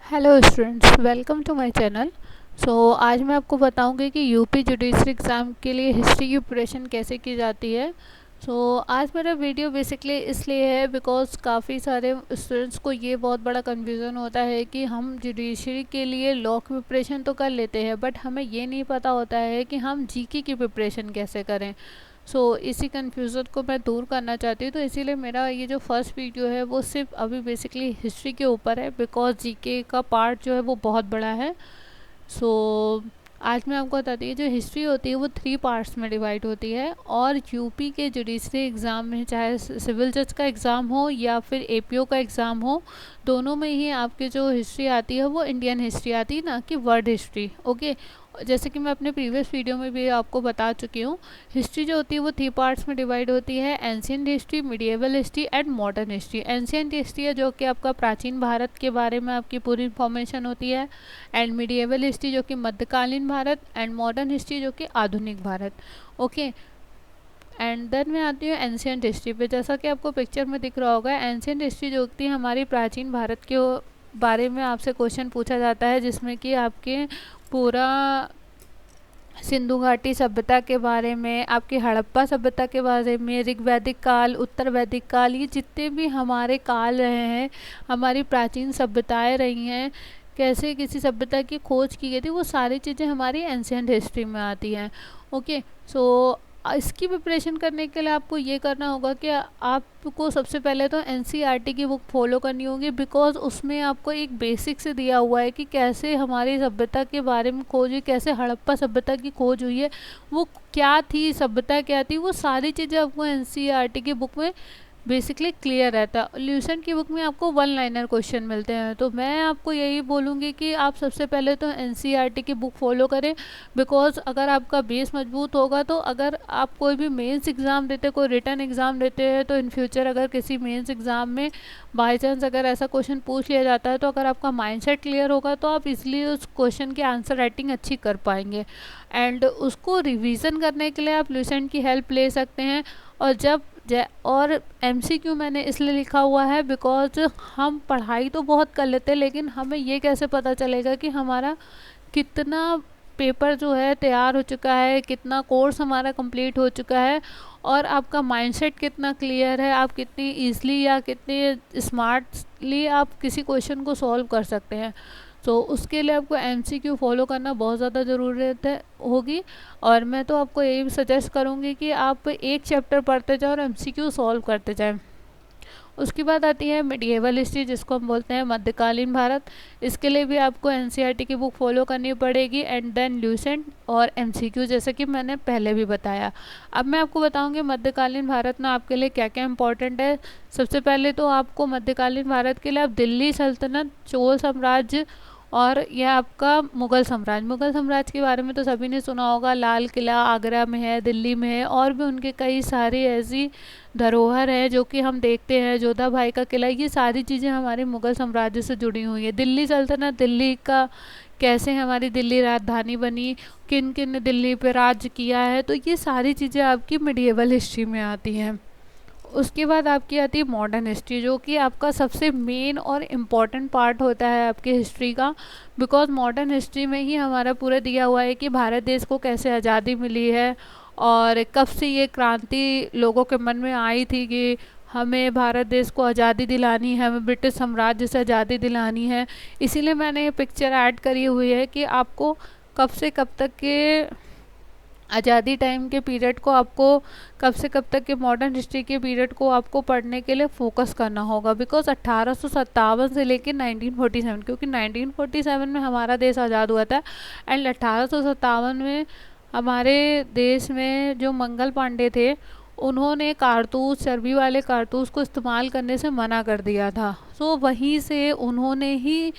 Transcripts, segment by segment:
Hello students, welcome to my channel. आज मैं आपको बताऊंगी कि यूपी जुडिशरी एग्ज़ाम के लिए हिस्ट्री की प्रिपरेशन कैसे की जाती है। आज मेरा वीडियो बेसिकली इसलिए है बिकॉज़ काफ़ी सारे स्टूडेंट्स को ये बहुत बड़ा कन्फ्यूज़न होता है कि हम जुडिशरी के लिए लॉ की प्रिपरेशन तो कर लेते हैं, बट हमें ये नहीं पता होता है कि हम जीके की प्रिपरेशन कैसे करें। इसी कन्फ्यूज़न को मैं दूर करना चाहती हूँ, तो इसीलिए मेरा ये जो फर्स्ट वीडियो है वो सिर्फ अभी बेसिकली हिस्ट्री के ऊपर है, बिकॉज जीके का पार्ट जो है वो बहुत बड़ा है। आज मैं आपको बताती हूँ, जो हिस्ट्री होती है वो 3 पार्ट्स में डिवाइड होती है, और यूपी के जुडिशरी एग्ज़ाम में चाहे सिविल जज का एग्ज़ाम हो या फिर एपीओ का एग्ज़ाम हो, दोनों में ही आपकी जो हिस्ट्री आती है वो इंडियन हिस्ट्री आती है, ना कि वर्ल्ड हिस्ट्री। ओके, जैसे कि मैं अपने प्रीवियस वीडियो में भी आपको बता चुकी हूँ, हिस्ट्री जो होती है वो 3 पार्ट्स में डिवाइड होती है: ancient history, medieval history and modern history. Ancient history है जो कि आपका प्राचीन भारत के बारे में आपकी पूरी इंफॉर्मेशन होती है, एंड मिडिएवल हिस्ट्री जो कि मध्यकालीन भारत, एंड मॉडर्न हिस्ट्री जो कि आधुनिक भारत। ओके, एंड देन मैं आती हूँ एंशियंट हिस्ट्री पे। जैसा कि आपको पिक्चर में दिख रहा होगा, एंशियंट हिस्ट्री जो होती है हमारी प्राचीन भारत के बारे में आपसे क्वेश्चन पूछा जाता है, जिसमें कि आपके पूरा सिंधु घाटी सभ्यता के बारे में, आपकी हड़प्पा सभ्यता के बारे में, ऋग वैदिक काल, उत्तर वैदिक काल, ये जितने भी हमारे काल रहे हैं, हमारी प्राचीन सभ्यताएं रही हैं, कैसे किसी सभ्यता की खोज की गई थी, वो सारी चीज़ें हमारी एंशियंट हिस्ट्री में आती हैं। ओके, इसकी प्रिपरेशन करने के लिए आपको ये करना होगा कि आपको सबसे पहले तो एनसीईआरटी की बुक फॉलो करनी होगी, बिकॉज उसमें आपको एक बेसिक से दिया हुआ है कि कैसे हमारी सभ्यता के बारे में खोज हुई, कैसे हड़प्पा सभ्यता की खोज हुई है, वो क्या थी, सभ्यता क्या थी, वो सारी चीज़ें आपको एनसीईआरटी की बुक में बेसिकली क्लियर रहता है। ल्यूसेंट की बुक में आपको 1 लाइनर क्वेश्चन मिलते हैं, तो मैं आपको यही बोलूँगी कि आप सबसे पहले तो एनसीईआरटी की बुक फॉलो करें, बिकॉज अगर आपका बेस मजबूत होगा तो अगर आप कोई भी मेंस एग्ज़ाम देते, कोई रिटर्न एग्ज़ाम देते हैं, तो इन फ्यूचर अगर किसी मेंस एग्ज़ाम में बाई चांस अगर ऐसा क्वेश्चन पूछ लिया जाता है, तो अगर आपका माइंडसेट क्लियर होगा तो आप इसलिए उस क्वेश्चन की आंसर राइटिंग अच्छी कर पाएंगे, एंड उसको रिवीजन करने के लिए आप ल्यूसेंट की हेल्प ले सकते हैं। और एमसीक्यू मैंने इसलिए लिखा हुआ है बिकॉज हम पढ़ाई तो बहुत कर लेते हैं, लेकिन हमें ये कैसे पता चलेगा कि हमारा कितना पेपर जो है तैयार हो चुका है, कितना कोर्स हमारा कंप्लीट हो चुका है, और आपका माइंडसेट कितना क्लियर है, आप कितनी ईजली या कितनी स्मार्टली आप किसी क्वेश्चन को सॉल्व कर सकते हैं। उसके लिए आपको एमसीक्यू फॉलो करना बहुत ज़्यादा ज़रूरत होगी, और मैं तो आपको यही सजेस्ट करूँगी कि आप एक चैप्टर पढ़ते जाओ और एमसीक्यू सॉल्व करते जाएं। उसके बाद आती है मिडिएवल हिस्ट्री, जिसको हम बोलते हैं मध्यकालीन भारत। इसके लिए भी आपको एनसीईआरटी की बुक फॉलो करनी पड़ेगी, एंड देन ल्यूसेंट और एमसीक्यू, जैसे कि मैंने पहले भी बताया। अब मैं आपको बताऊंगी मध्यकालीन भारत में आपके लिए क्या क्या इंपॉर्टेंट है। सबसे पहले तो आपको मध्यकालीन भारत के लिए आप दिल्ली सल्तनत, चोल साम्राज्य, और यह आपका मुग़ल साम्राज्य के बारे में तो सभी ने सुना होगा। लाल किला आगरा में है, दिल्ली में है, और भी उनके कई सारी ऐसी धरोहर है जो कि हम देखते हैं। जोधा भाई का किला, ये सारी चीज़ें हमारे मुग़ल साम्राज्य से जुड़ी हुई है। दिल्ली सल्तनत, दिल्ली का कैसे हमारी दिल्ली राजधानी बनी, किन किन ने दिल्ली पे राज्य किया है, तो ये सारी चीज़ें आपकी मिडिएवल हिस्ट्री में आती हैं। उसके बाद आपकी आती है मॉडर्न हिस्ट्री, जो कि आपका सबसे मेन और इम्पॉर्टेंट पार्ट होता है आपकी हिस्ट्री का, बिकॉज मॉडर्न हिस्ट्री में ही हमारा पूरा दिया हुआ है कि भारत देश को कैसे आज़ादी मिली है, और कब से ये क्रांति लोगों के मन में आई थी कि हमें भारत देश को आज़ादी दिलानी है, हमें ब्रिटिश साम्राज्य से आज़ादी दिलानी है। इसीलिए मैंने ये पिक्चर ऐड करी हुई है कि आपको कब से कब तक के आज़ादी टाइम के पीरियड को, आपको कब से कब तक के मॉडर्न हिस्ट्री के पीरियड को आपको पढ़ने के लिए फोकस करना होगा, बिकॉज 1857 से लेकर 1947, क्योंकि 1947 में हमारा देश आज़ाद हुआ था, एंड 1857 में हमारे देश में जो मंगल पांडे थे, उन्होंने कारतूस, चर्बी वाले कारतूस को इस्तेमाल करने से मना कर दिया था। वहीं से उन्होंने ही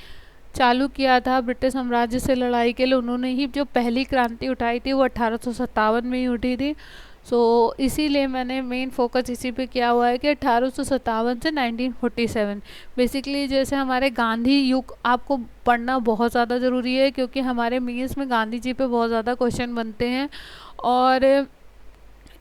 चालू किया था ब्रिटिश साम्राज्य से लड़ाई के लिए। उन्होंने ही जो पहली क्रांति उठाई थी वो 1857 में ही उठी थी। इसीलिए मैंने मेन फोकस इसी पे किया हुआ है कि 1857 से 1947, बेसिकली जैसे हमारे गांधी युग आपको पढ़ना बहुत ज़्यादा ज़रूरी है, क्योंकि हमारे मेंस में गांधी जी पे बहुत ज़्यादा क्वेश्चन बनते हैं, और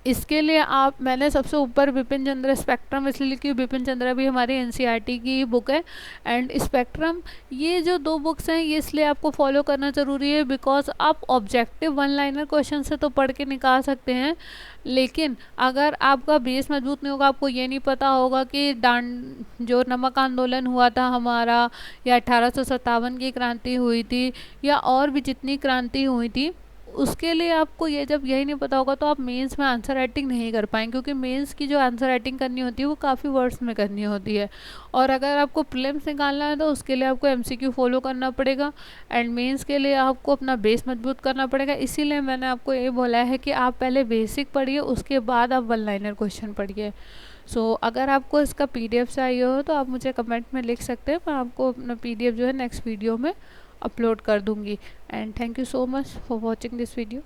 इसके लिए आप, मैंने सबसे ऊपर बिपिन चंद्र स्पेक्ट्रम इसलिए लिखी, बिपिन चंद्र भी हमारे एनसीईआरटी की बुक है, एंड स्पेक्ट्रम, ये जो दो बुक्स हैं ये इसलिए आपको फॉलो करना ज़रूरी है बिकॉज आप ऑब्जेक्टिव वन लाइनर क्वेश्चन से तो पढ़ के निकाल सकते हैं, लेकिन अगर आपका बेस मजबूत नहीं होगा, आपको ये नहीं पता होगा कि जो नमक आंदोलन हुआ था हमारा, या 1857 की क्रांति हुई थी, या और भी जितनी क्रांति हुई थी, उसके लिए आपको ये जब यही नहीं पता होगा तो आप मेंस में आंसर राइटिंग नहीं कर पाएंगे, क्योंकि मेंस की जो आंसर राइटिंग करनी होती है वो काफ़ी वर्ड्स में करनी होती है, और अगर आपको प्रीलिम्स निकालना है तो उसके लिए आपको एमसीक्यू फॉलो करना पड़ेगा, एंड मेंस के लिए आपको अपना बेस मजबूत करना पड़ेगा। इसीलिए मैंने आपको ये बोला है कि आप पहले बेसिक पढ़िए, उसके बाद आप वन लाइनर क्वेश्चन पढ़िए। सो अगर आपको इसका पीडीएफ चाहिए हो तो आप मुझे कमेंट में लिख सकते हैं, मैं आपको अपना पीडीएफ जो है नेक्स्ट वीडियो में अपलोड कर दूंगी। And thank you so much for watching this video.